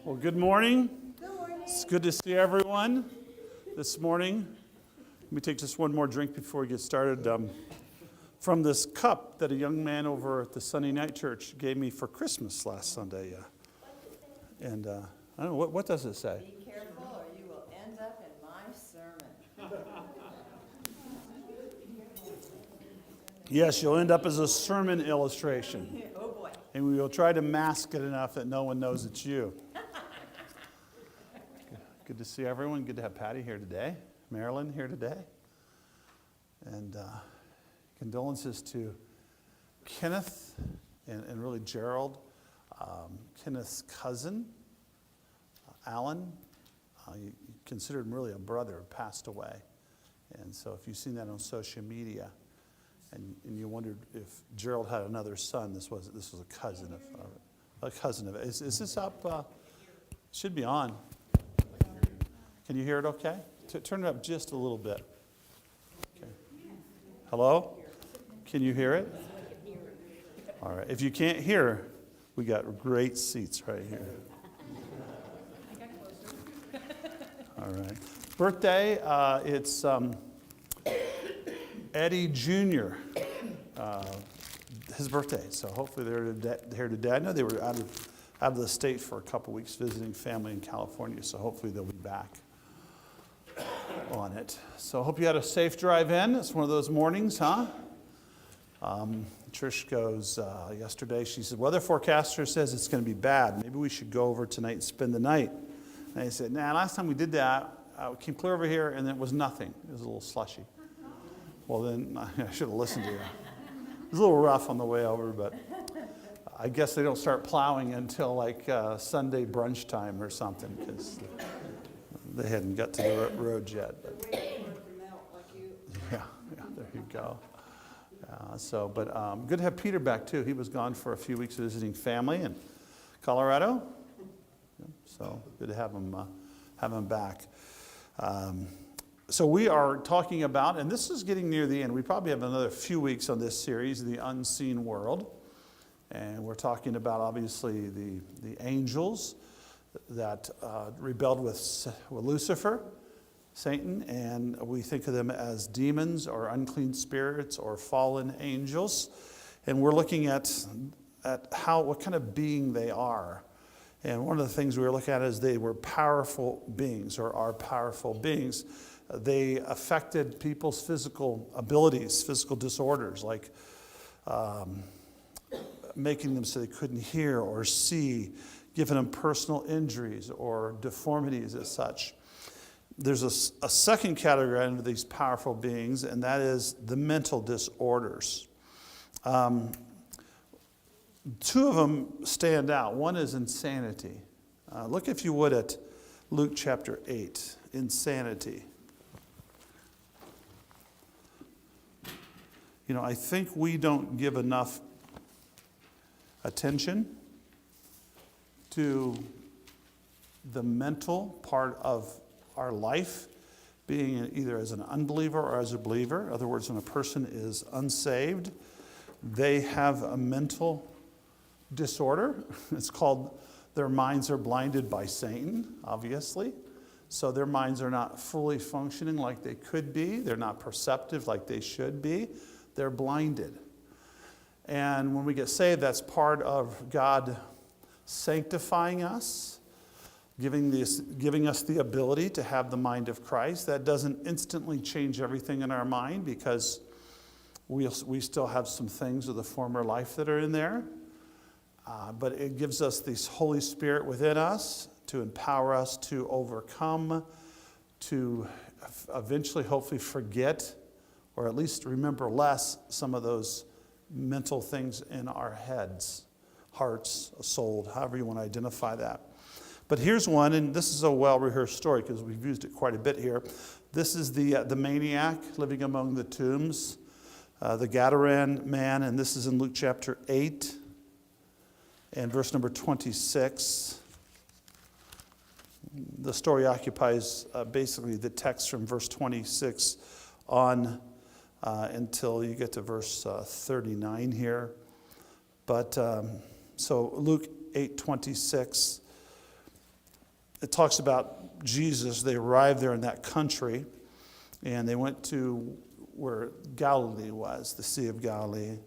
Well, good morning. Good morning. It's good to see everyone this morning. Let me take just one more drink before we get started. From this cup that a young man over at the Sunday Night Church gave me for Christmas last Sunday. And I don't know, what does it say? Be careful or you will end up in my sermon. Yes, you'll end up as a sermon illustration. Oh boy. And we will try to mask it enough that no one knows it's you. Good to see everyone. Good to have Patty here today. Marilyn here today. And condolences to Kenneth and really Gerald, Kenneth's cousin, Alan. You considered him really a brother, passed away. And so if you've seen that on social media and you wondered if Gerald had another son, this was a cousin of it. Is this up? Should be on. Can you hear it okay? Turn it up just a little bit. Okay. Hello? Can you hear it? All right. If you can't hear, we got great seats right here. All right. Birthday, it's Eddie Jr., his birthday. So hopefully they're here today. I know they were out of the state for a couple weeks visiting family in California, so hopefully they'll be back on it. So I hope you had a safe drive in. It's one of those mornings, huh? Trish goes, yesterday, she said, weather forecaster says it's going to be bad. Maybe we should go over tonight and spend the night. And I said, nah, last time we did that, we came clear over here and it was nothing. It was a little slushy. Well, then I should have listened to you. It was a little rough on the way over, but I guess they don't start plowing until like Sunday brunch time or something because they hadn't got to the road yet. But yeah, there you go. But good to have Peter back too. He was gone for a few weeks visiting family in Colorado. So good to have him back. So we are talking about, and this is getting near the end. We probably have another few weeks on this series, The Unseen World. And we're talking about, obviously, the angels that rebelled with Lucifer, Satan, and we think of them as demons or unclean spirits or fallen angels. And we're looking at what kind of being they are. And one of the things we were looking at is they were powerful beings or are powerful beings. They affected people's physical abilities, physical disorders, like making them so they couldn't hear or see, giving them personal injuries or deformities as such. There's a second category under these powerful beings, and that is the mental disorders. Two of them stand out. One is insanity. Look, if you would, at Luke chapter 8, insanity. You know, I think we don't give enough attention to the mental part of our life, being either as an unbeliever or as a believer. In other words, when a person is unsaved, they have a mental disorder. It's called their minds are blinded by Satan, obviously. So their minds are not fully functioning like they could be. They're not perceptive like they should be. They're blinded. And when we get saved, that's part of God sanctifying us, giving us the ability to have the mind of Christ. That doesn't instantly change everything in our mind because we still have some things of the former life that are in there. But it gives us this Holy Spirit within us to empower us to overcome, to eventually hopefully forget, or at least remember less some of those mental things in our heads, hearts, soul, however you want to identify that. But here's one, and this is a well-rehearsed story because we've used it quite a bit here. This is the maniac living among the tombs, the Gadarene man, and this is in Luke chapter 8 and verse number 26. The story occupies basically the text from verse 26 on until you get to verse 39 here. But so Luke 8:26, it talks about Jesus. They arrived there in that country, and they went to where Galilee was, the Sea of Galilee.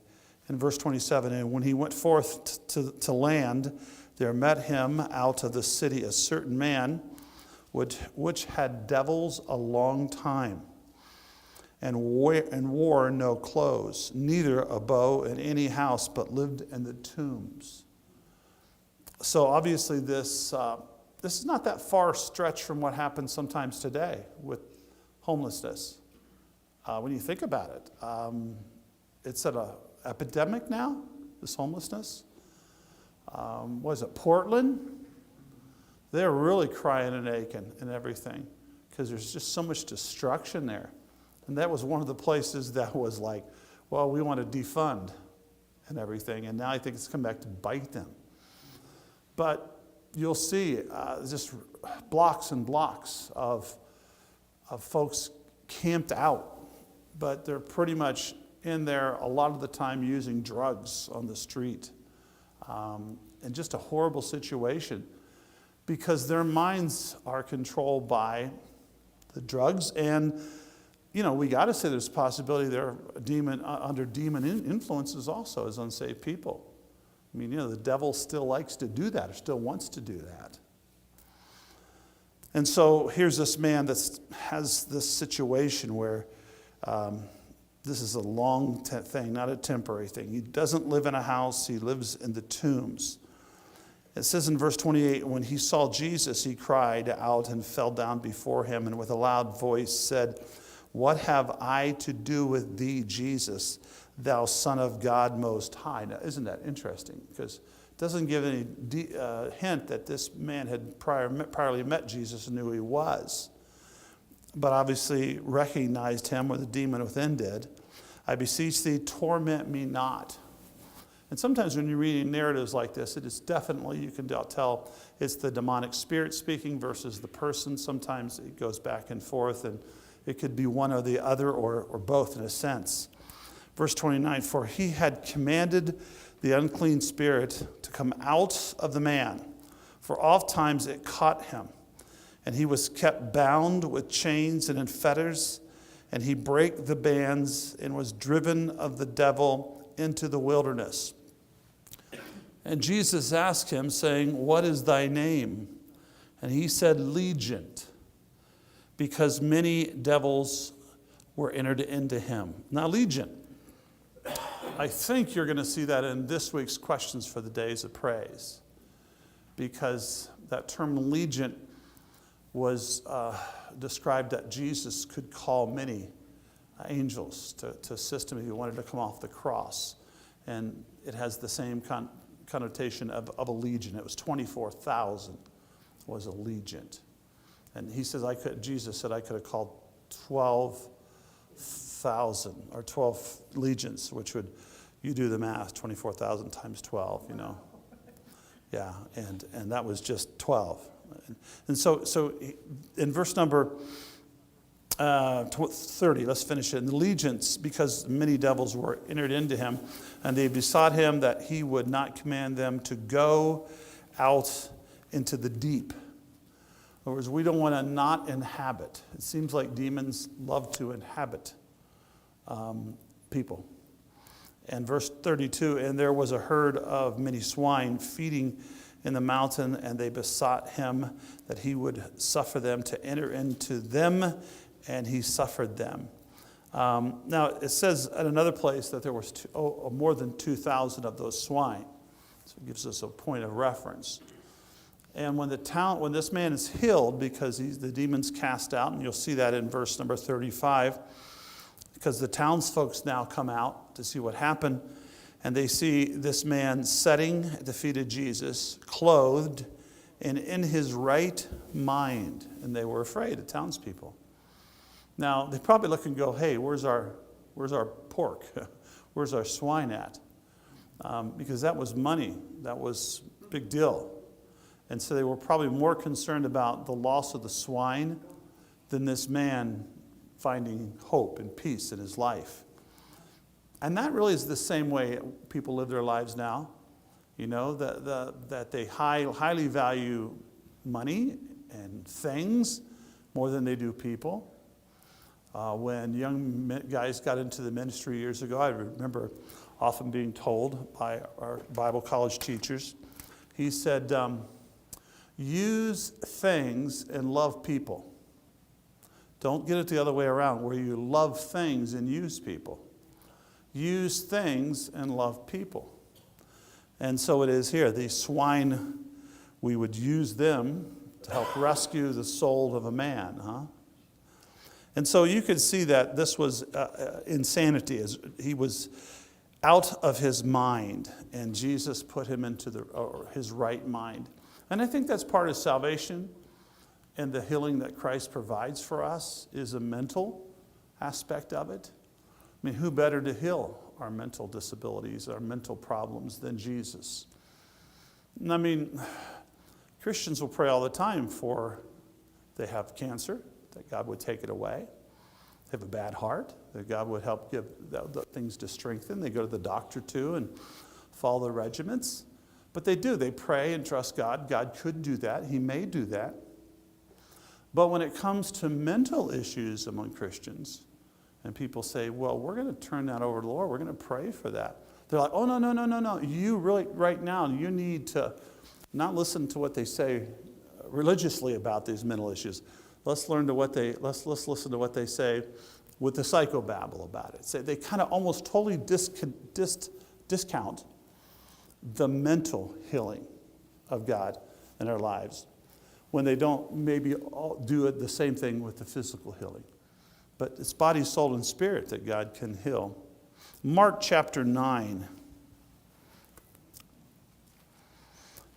In verse 27, and when he went forth to land, there met him out of the city a certain man which had devils a long time, and wore no clothes, neither a bow in any house, but lived in the tombs. So obviously this is not that far stretch from what happens sometimes today with homelessness. When you think about it, it's at an epidemic now, this homelessness. Was it Portland? They're really crying and aching and everything because there's just so much destruction there. And that was one of the places that was like, well, we want to defund and everything. And now I think it's come back to bite them. But you'll see just blocks and blocks of folks camped out. But they're pretty much in there a lot of the time using drugs on the street. And just a horrible situation because their minds are controlled by the drugs. And, we got to say there's a possibility they're under demon influences also as unsaved people. I mean, the devil still likes to do that or still wants to do that. And so here's this man that has this situation where this is a long thing, not a temporary thing. He doesn't live in a house. He lives in the tombs. It says in verse 28, when he saw Jesus, he cried out and fell down before him and with a loud voice said, "What have I to do with thee, Jesus, thou Son of God Most High?" Now, isn't that interesting? Because it doesn't give any hint that this man had priorly met Jesus and knew who he was, but obviously recognized him, or the demon within did. "I beseech thee, torment me not." And sometimes when you're reading narratives like this, it is definitely, you can tell it's the demonic spirit speaking versus the person. Sometimes it goes back and forth, and it could be one or the other or both in a sense. Verse 29, for he had commanded the unclean spirit to come out of the man, for oft times it caught him. And he was kept bound with chains and in fetters, and he brake the bands and was driven of the devil into the wilderness. And Jesus asked him, saying, "What is thy name?" And he said, "Legion," because many devils were entered into him. Now, legion, I think you're going to see that in this week's questions for the days of praise, because that term legion was described that Jesus could call many angels to assist him if he wanted to come off the cross. And it has the same connotation of a legion. It was 24,000 was a legion. And he says, Jesus said I could have called 12,000 or 12 legions, which would, you do the math, 24,000 times 12, Yeah, and that was just 12. And so in verse number 30, let's finish it. And the legions, because many devils were entered into him, and they besought him that he would not command them to go out into the deep. In other words, we don't want to not inhabit. It seems like demons love to inhabit people. And verse 32, and there was a herd of many swine feeding in the mountain, and they besought him that he would suffer them to enter into them, and he suffered them. Now, it says at another place that there was more than 2,000 of those swine. So it gives us a point of reference. And when this man is healed, because the demon's cast out, and you'll see that in verse number 35, because the townsfolk now come out to see what happened, and they see this man sitting at the feet of Jesus, clothed and in his right mind. And they were afraid, the townspeople. Now, they probably look and go, hey, where's our pork? Where's our swine at? Because that was money. That was a big deal. And so they were probably more concerned about the loss of the swine than this man finding hope and peace in his life. And that really is the same way people live their lives now. That they highly value money and things more than they do people. When young guys got into the ministry years ago, I remember often being told by our Bible college teachers, he said, use things and love people. Don't get it the other way around, where you love things and use people. Use things and love people. And so it is here. These swine, we would use them to help rescue the soul of a man, huh? And so you could see that this was insanity. As he was out of his mind, and Jesus put him into his right mind. And I think that's part of salvation, and the healing that Christ provides for us is a mental aspect of it. I mean, who better to heal our mental disabilities, our mental problems than Jesus? And I mean, Christians will pray all the time for, they have cancer, that God would take it away. They have a bad heart, that God would help give the things to strengthen. They go to the doctor too and follow the regimens. But they do. They pray and trust God. God could do that. He may do that. But when it comes to mental issues among Christians, and people say, well, we're going to turn that over to the Lord. We're going to pray for that. They're like, oh, no. You really, right now, you need to not listen to what they say religiously about these mental issues. Let's listen to what they say with the psychobabble about it. So they kind of almost totally discount the mental healing of God in our lives when they don't maybe all do it the same thing with the physical healing. But it's body, soul, and spirit that God can heal. Mark chapter 9.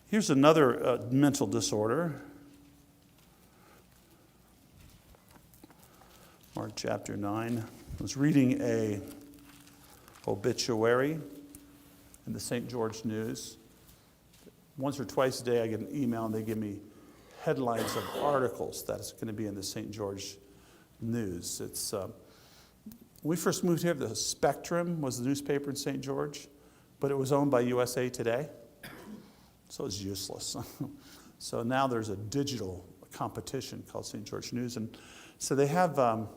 Here's another mental disorder. Mark chapter 9. I was reading a obituary in the St. George News. Once or twice a day I get an email and they give me headlines of articles that's going to be in the St. George News. It's we first moved here, the Spectrum was the newspaper in St. George, but it was owned by USA Today, so it's useless. So now there's a digital competition called St. George News, and so they had some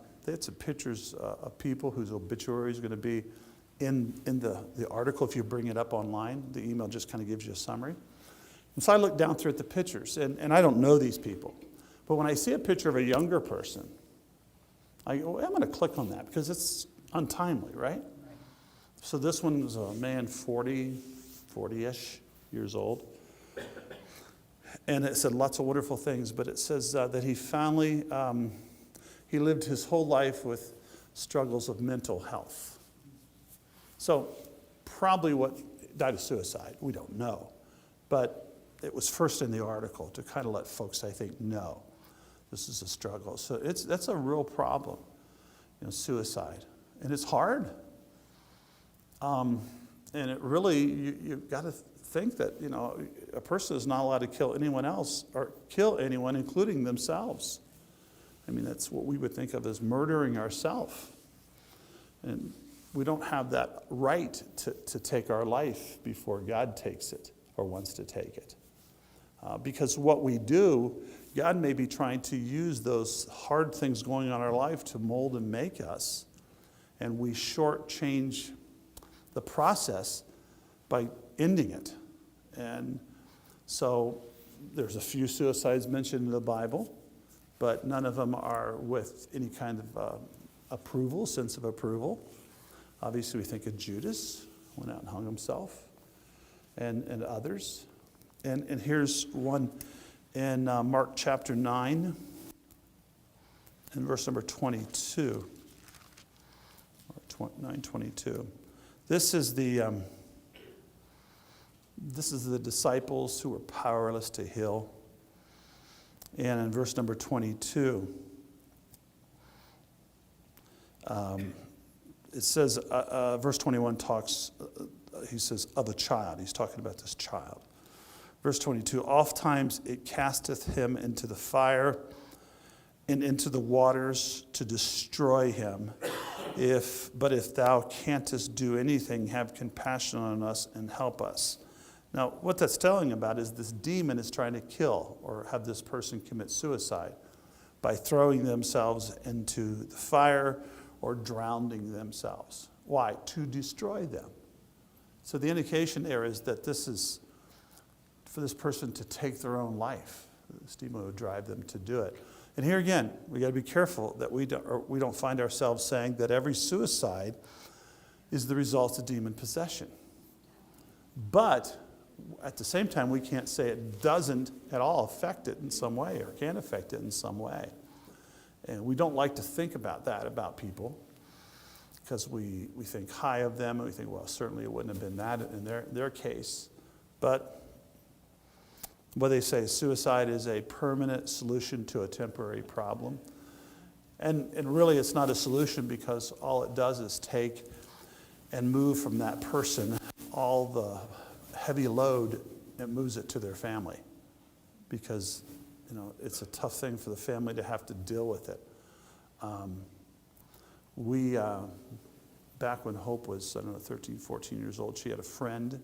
pictures of people whose obituary is going to be in the article. If you bring it up online, the email just kind of gives you a summary. And so I look down through at the pictures, and I don't know these people, but when I see a picture of a younger person, I go, I'm going to click on that because it's untimely, right? So this one was a man 40-ish years old. And it said lots of wonderful things, but it says that he finally, he lived his whole life with struggles of mental health. So probably died of suicide, we don't know. But it was first in the article to kind of let folks, I think, know this is a struggle. So that's a real problem, suicide. And it's hard. And it really, you've got to think that, a person is not allowed to kill anyone else or kill anyone, including themselves. I mean, that's what we would think of as murdering ourselves. And we don't have that right to take our life before God takes it or wants to take it. Because what we do, God may be trying to use those hard things going on in our life to mold and make us. And we shortchange the process by ending it. And so there's a few suicides mentioned in the Bible, but none of them are with any kind of approval, sense of approval. Obviously, we think of Judas, went out and hung himself, and others. And here's one in Mark chapter 9, and verse number 22. 9:22. This is the disciples who were powerless to heal. And in verse number 22, it says, verse 21 talks, he says, of a child. He's talking about this child. Verse 22, oftentimes it casteth him into the fire and into the waters to destroy him. But if thou canst do anything, have compassion on us and help us. Now, what that's telling about is this demon is trying to kill or have this person commit suicide by throwing themselves into the fire or drowning themselves. Why? To destroy them. So the indication there is that this is for this person to take their own life. This demon would drive them to do it. And here again, we got to be careful that we don't find ourselves saying that every suicide is the result of demon possession. But at the same time, we can't say it doesn't at all affect it in some way or can affect it in some way. And we don't like to think about that about people because we think high of them and we think, well, certainly it wouldn't have been that in their case. But what they say, suicide is a permanent solution to a temporary problem. And really it's not a solution because all it does is take and move from that person all the heavy load, it moves it to their family. Because, it's a tough thing for the family to have to deal with it. Back when Hope was, 13, 14 years old, she had a friend,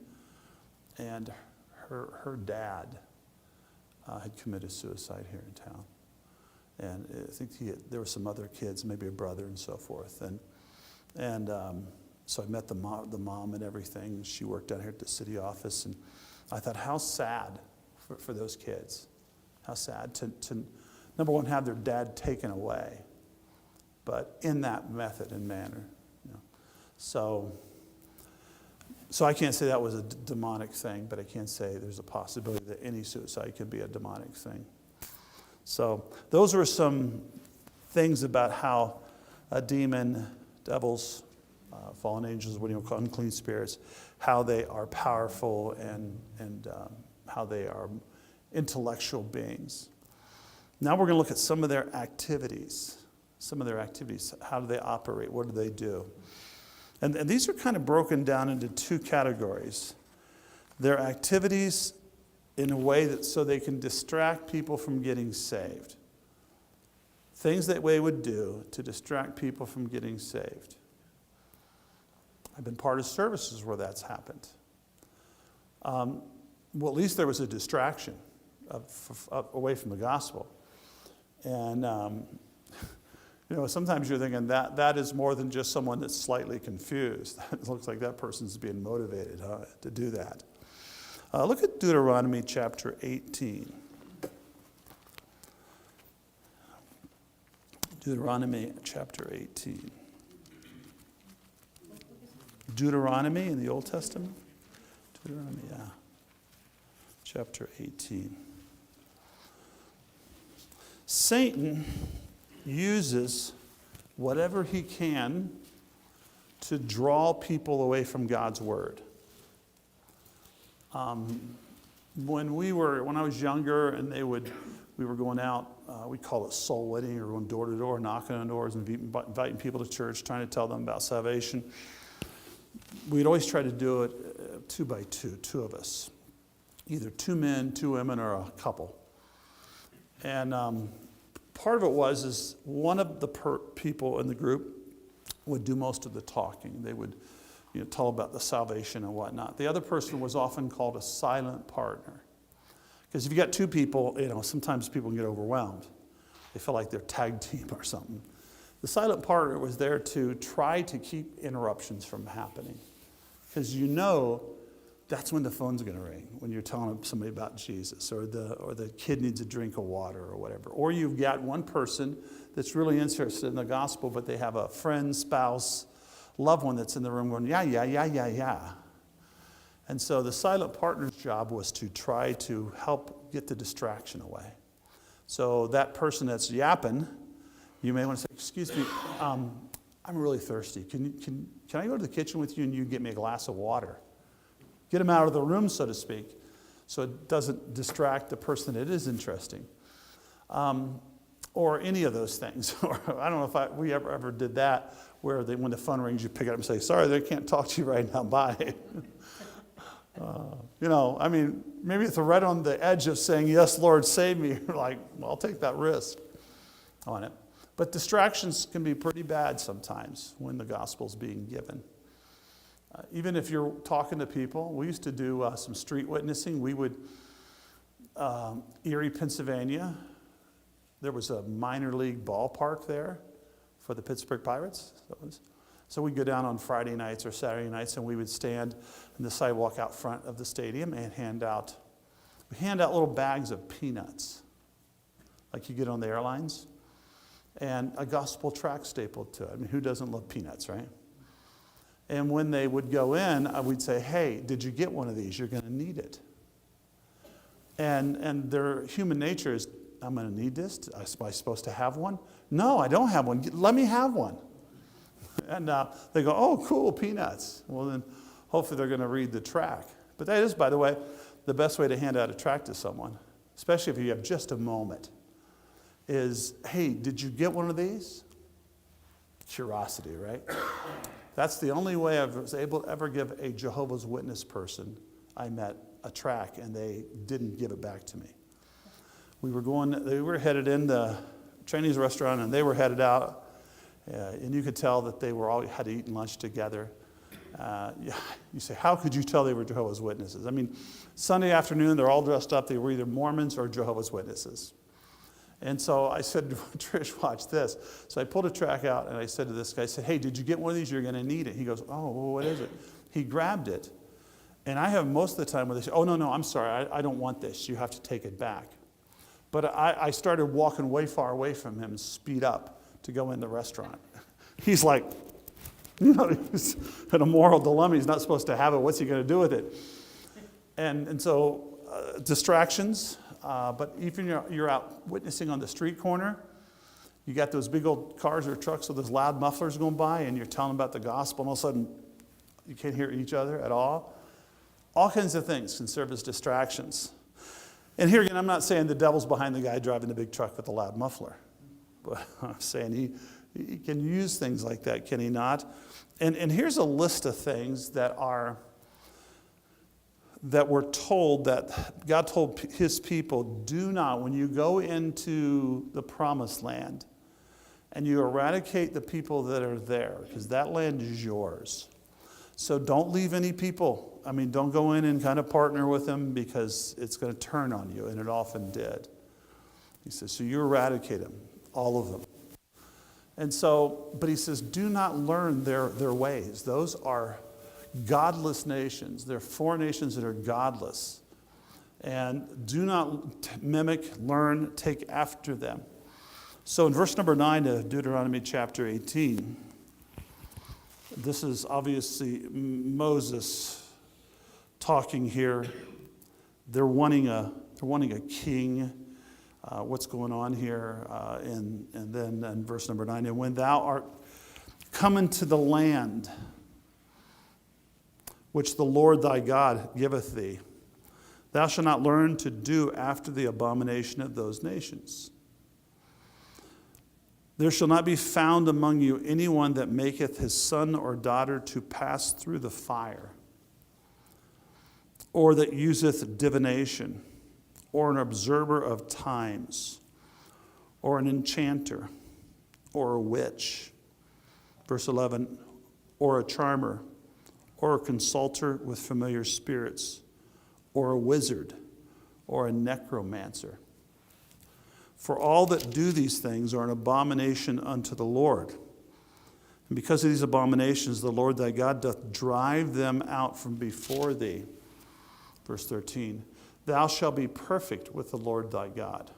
and her dad had committed suicide here in town. And I think there were some other kids, maybe a brother and so forth. And so I met the mom and everything. She worked down here at the city office. And I thought, how sad for those kids. How sad to, number one, have their dad taken away. But in that method and manner. So I can't say that was a demonic thing, but I can say there's a possibility that any suicide can be a demonic thing. So those were some things about how a demon, devils, fallen angels, what do you call unclean spirits, how they are powerful and how they are intellectual beings. Now we're going to look at some of their activities. How do they operate? What do they do? And these are kind of broken down into two categories. Their activities in a way that so they can distract people from getting saved. Things that they would do to distract people from getting saved. I've been part of services where that's happened. Well, at least there was a distraction away from the gospel. And sometimes you're thinking that is more than just someone that's slightly confused. It looks like that person's being motivated to do that. Look at Deuteronomy chapter 18. Deuteronomy chapter 18. Deuteronomy in the Old Testament? Deuteronomy, yeah. Chapter 18. Satan uses whatever he can to draw people away from God's word. When I was younger and we were going out, we call it soul winning, or going door to door, knocking on doors and inviting people to church, trying to tell them about salvation. We'd always try to do it 2 by 2, two of us. Either 2 men, 2 women, or a couple. And part of it was one of the people in the group would do most of the talking. They would tell about the salvation and whatnot. The other person was often called a silent partner. Because if you got 2 people, sometimes people can get overwhelmed. They feel like they're tag team or something. The silent partner was there to try to keep interruptions from happening. Because that's when the phone's going to ring, when you're telling somebody about Jesus, or the kid needs a drink of water or whatever. Or you've got one person that's really interested in the gospel, but they have a friend, spouse, loved one that's in the room going, yeah. And so the silent partner's job was to try to help get the distraction away. So that person that's yapping, you may want to say, excuse me, I'm really thirsty. Can I go to the kitchen with you and you get me a glass of water? Get them out of the room, so to speak, so it doesn't distract the person that is interesting. Or any of those things. Or I don't know if we ever did that, where when the phone rings, you pick it up and say, sorry, they can't talk to you right now, bye. Maybe if they're right on the edge of saying, yes, Lord, save me, you're like, well, I'll take that risk on it. But distractions can be pretty bad sometimes when the gospel's being given. Even if you're talking to people, we used to do some street witnessing. We would, Erie, Pennsylvania, there was a minor league ballpark there for the Pittsburgh Pirates. So we'd go down on Friday nights or Saturday nights, and we would stand in the sidewalk out front of the stadium and hand out little bags of peanuts, like you get on the airlines, and a gospel tract stapled to it. I mean, who doesn't love peanuts, right? And when they would go in, we'd say, hey, did you get one of these? You're going to need it. And their human nature is, I'm going to need this. Am I supposed to have one? No, I don't have one. Let me have one. And they go, oh, cool, peanuts. Well, then hopefully they're going to read the tract. But that is, by the way, the best way to hand out a tract to someone, especially if you have just a moment, is, hey, did you get one of these? Curiosity, right? That's the only way I was able to ever give a Jehovah's Witness person I met a tract, and they didn't give it back to me. They were headed in the Chinese restaurant, and they were headed out. And you could tell that they were all had eaten lunch together. You say, how could you tell they were Jehovah's Witnesses? I mean, Sunday afternoon, they're all dressed up. They were either Mormons or Jehovah's Witnesses. And so I said, Trish, watch this. So I pulled a tract out, and I said to this guy, I said, hey, did you get one of these? You're going to need it. He goes, oh, well, what is it? He grabbed it. And I have most of the time where they say, oh, no, I'm sorry. I don't want this. You have to take it back. But I started walking way far away from him and speed up to go in the restaurant. He's like, he's in a moral dilemma. He's not supposed to have it. What's he going to do with it? And so distractions. But even you're out witnessing on the street corner, you got those big old cars or trucks with those loud mufflers going by, and you're telling about the gospel, and all of a sudden you can't hear each other at all. All kinds of things can serve as distractions. And here again, I'm not saying the devil's behind the guy driving the big truck with the loud muffler. But I'm saying he can use things like that, can he not? And here's a list of things that we're told that God told his people, do not, when you go into the promised land and you eradicate the people that are there, because that land is yours. So don't leave any people. I mean, don't go in and kind of partner with them, because it's going to turn on you, and it often did. He says, so you eradicate them, all of them. And so, but he says, do not learn their ways. Those are godless nations. They're foreign nations that are godless. And do not mimic, learn, take after them. So in verse number 9 of Deuteronomy chapter 18, this is obviously Moses talking here. They're wanting a king. What's going on here? And then in verse number 9, and when thou art come into the land which the Lord thy God giveth thee, thou shalt not learn to do after the abomination of those nations. There shall not be found among you anyone that maketh his son or daughter to pass through the fire, or that useth divination, or an observer of times, or an enchanter, or a witch. Verse 11, or a charmer, or a consulter with familiar spirits, or a wizard, or a necromancer. For all that do these things are an abomination unto the Lord. And because of these abominations, the Lord thy God doth drive them out from before thee. Verse 13, thou shalt be perfect with the Lord thy God.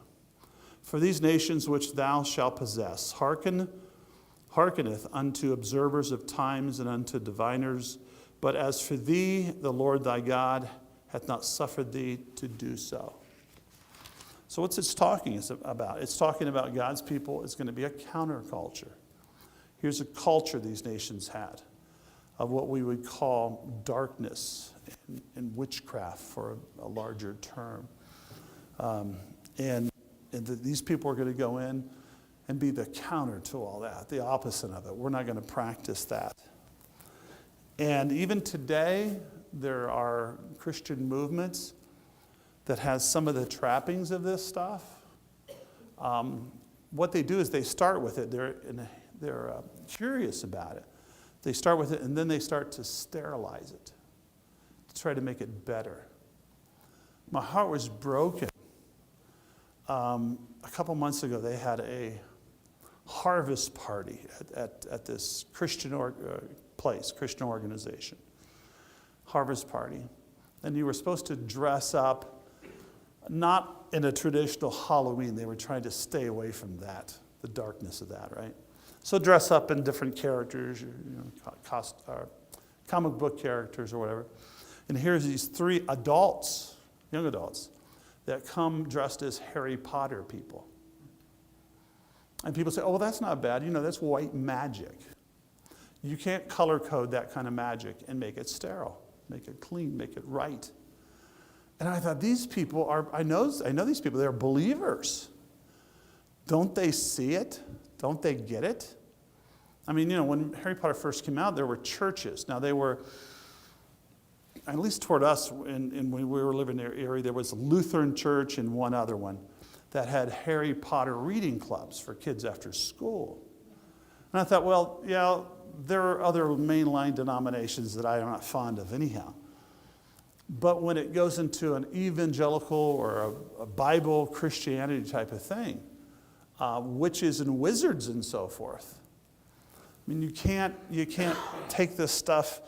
For these nations which thou shalt possess hearkeneth unto observers of times and unto diviners, but as for thee, the Lord thy God hath not suffered thee to do so. So what's it talking about? It's talking about God's people. It's going to be a counterculture. Here's a culture these nations had of what we would call darkness and witchcraft, for a larger term. These people are going to go in and be the counter to all that, the opposite of it. We're not going to practice that. And even today, there are Christian movements that has some of the trappings of this stuff. What they do is they start with it. They're curious about it. They start with it, and then they start to sterilize it, to try to make it better. My heart was broken. A couple months ago, they had a harvest party at this Christian Christian organization. Harvest party. And you were supposed to dress up, not in a traditional Halloween. They were trying to stay away from that, the darkness of that, right? So dress up in different characters, comic book characters or whatever. And here's these 3 adults, young adults, that come dressed as Harry Potter people. And people say, oh, well, that's not bad. That's white magic. You can't color code that kind of magic and make it sterile, make it clean, make it right. And I thought, these people I know these people, they're believers. Don't they see it? Don't they get it? I mean, when Harry Potter first came out, there were churches. Now, they were, at least toward us, when we were living in the area, there was a Lutheran church and one other one that had Harry Potter reading clubs for kids after school. And I thought, well, yeah, there are other mainline denominations that I'm not fond of anyhow. But when it goes into an evangelical or a Bible Christianity type of thing, witches and wizards and so forth, I mean, you can't take this stuff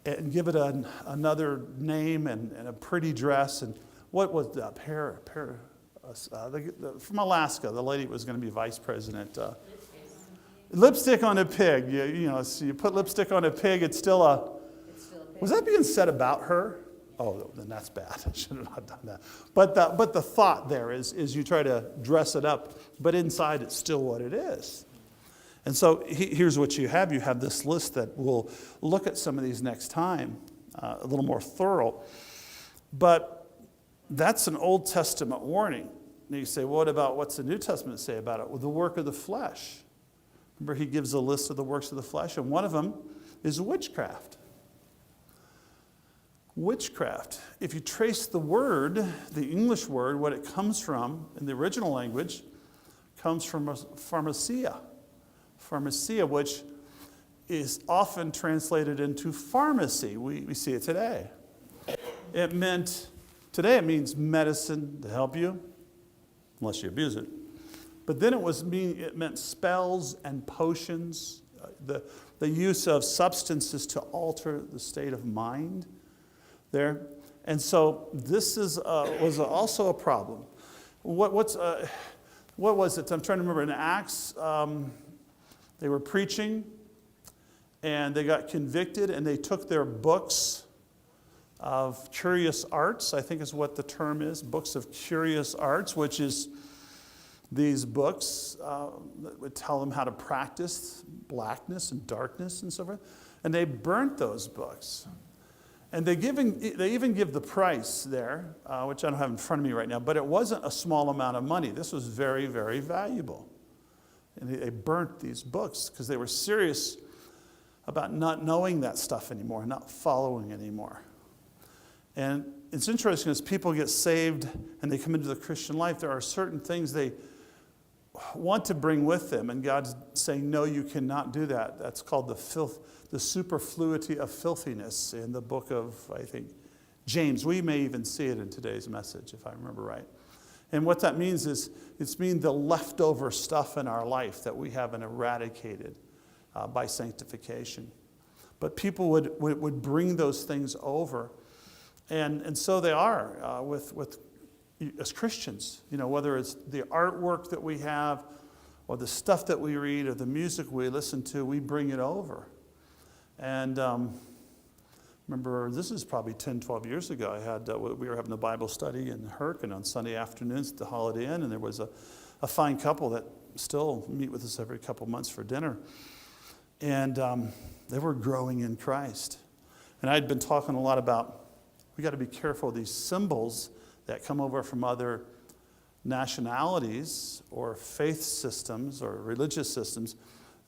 and give it another name and a pretty dress. And what was that? From Alaska, the lady was going to be vice president. Lipstick on a pig. So you put lipstick on a pig, it's still a pig. Was that being said about her? Oh, then that's bad. I should have not done that. But the thought there is you try to dress it up, but inside it's still what it is. And so here's what you have. You have this list that we'll look at some of these next time, a little more thorough. But that's an Old Testament warning. And you say, what about what's the New Testament say about it? Well, the work of the flesh. Remember, he gives a list of the works of the flesh, and one of them is witchcraft. Witchcraft. If you trace the word, the English word, what it comes from in the original language, comes from pharmacia. Pharmacia, which is often translated into pharmacy. We see it today. Today it means medicine to help you, unless you abuse it. But then it meant spells and potions, the use of substances to alter the state of mind there. And so this was also a problem. What was it? I'm trying to remember. In Acts, they were preaching, and they got convicted, and they took their books of curious arts, I think is what the term is, books of curious arts, which is these books that would tell them how to practice blackness and darkness and so forth. And they burnt those books. And they even give the price there, which I don't have in front of me right now, but it wasn't a small amount of money. This was very, very valuable. And they burnt these books because they were serious about not knowing that stuff anymore, not following anymore. And it's interesting as people get saved and they come into the Christian life, there are certain things they want to bring with them, and God's saying, no, you cannot do that. That's called the superfluity of filthiness in the book of, I think, James. We may even see it in today's message, if I remember right. And what that means is it's the leftover stuff in our life that we haven't eradicated by sanctification. But people would bring those things over, and so they are with as Christians, whether it's the artwork that we have or the stuff that we read or the music we listen to, we bring it over. And remember, this is probably 10, 12 years ago. We were having a Bible study in Herkin on Sunday afternoons at the Holiday Inn, and there was a fine couple that still meet with us every couple months for dinner. And they were growing in Christ. And I'd been talking a lot about, we got to be careful of these symbols that come over from other nationalities or faith systems or religious systems.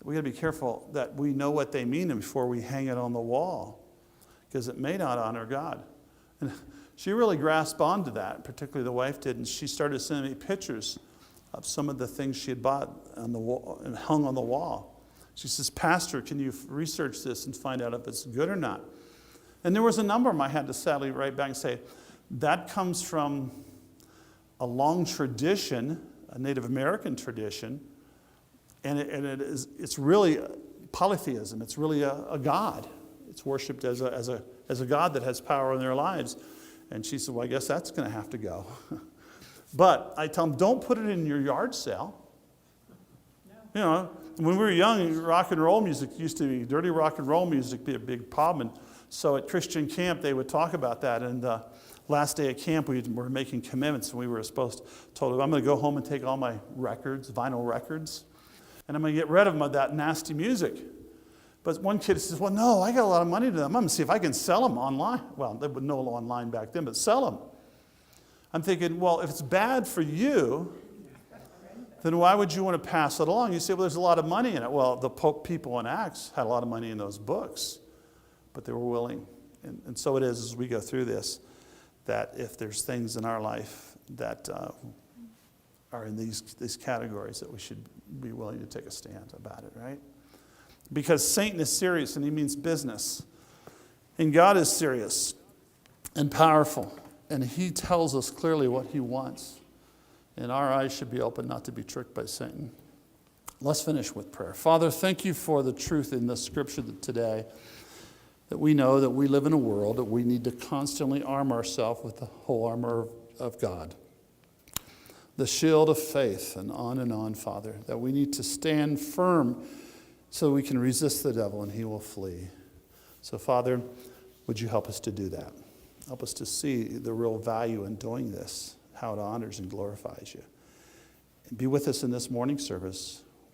We got to be careful that we know what they mean before we hang it on the wall, because it may not honor God. And she really grasped onto that, particularly the wife did, and she started sending me pictures of some of the things she had bought on the wall and hung on the wall. She says, Pastor, can you research this and find out if it's good or not? And there was a number of them I had to sadly write back and say, that comes from a long tradition, a Native American tradition, and it's really polytheism. It's really a god. It's worshipped as a god that has power in their lives. And she said, well, I guess that's going to have to go. But I tell them, don't put it in your yard sale. You know, when we were young, rock and roll music used to be, dirty rock and roll music be a big problem. And so at Christian camp, they would talk about that. And last day at camp, we were making commitments, and we were told, I'm going to go home and take all my records, vinyl records, and I'm going to get rid of them of that nasty music. But one kid says, well, no, I got a lot of money to them. I'm going to see if I can sell them online. Well, they would know online back then, but sell them. I'm thinking, well, if it's bad for you, then why would you want to pass it along? You say, well, there's a lot of money in it. Well, the people in Acts had a lot of money in those books, but they were willing. And so it is as we go through this, that if there's things in our life that are in these categories, that we should be willing to take a stand about it, right? Because Satan is serious, and he means business. And God is serious and powerful, and he tells us clearly what he wants. And our eyes should be open not to be tricked by Satan. Let's finish with prayer. Father, thank you for the truth in the scripture today, that we know that we live in a world that we need to constantly arm ourselves with the whole armor of God. The shield of faith, and on, Father, that we need to stand firm so we can resist the devil and he will flee. So, Father, would you help us to do that? Help us to see the real value in doing this, how it honors and glorifies you. And be with us in this morning service.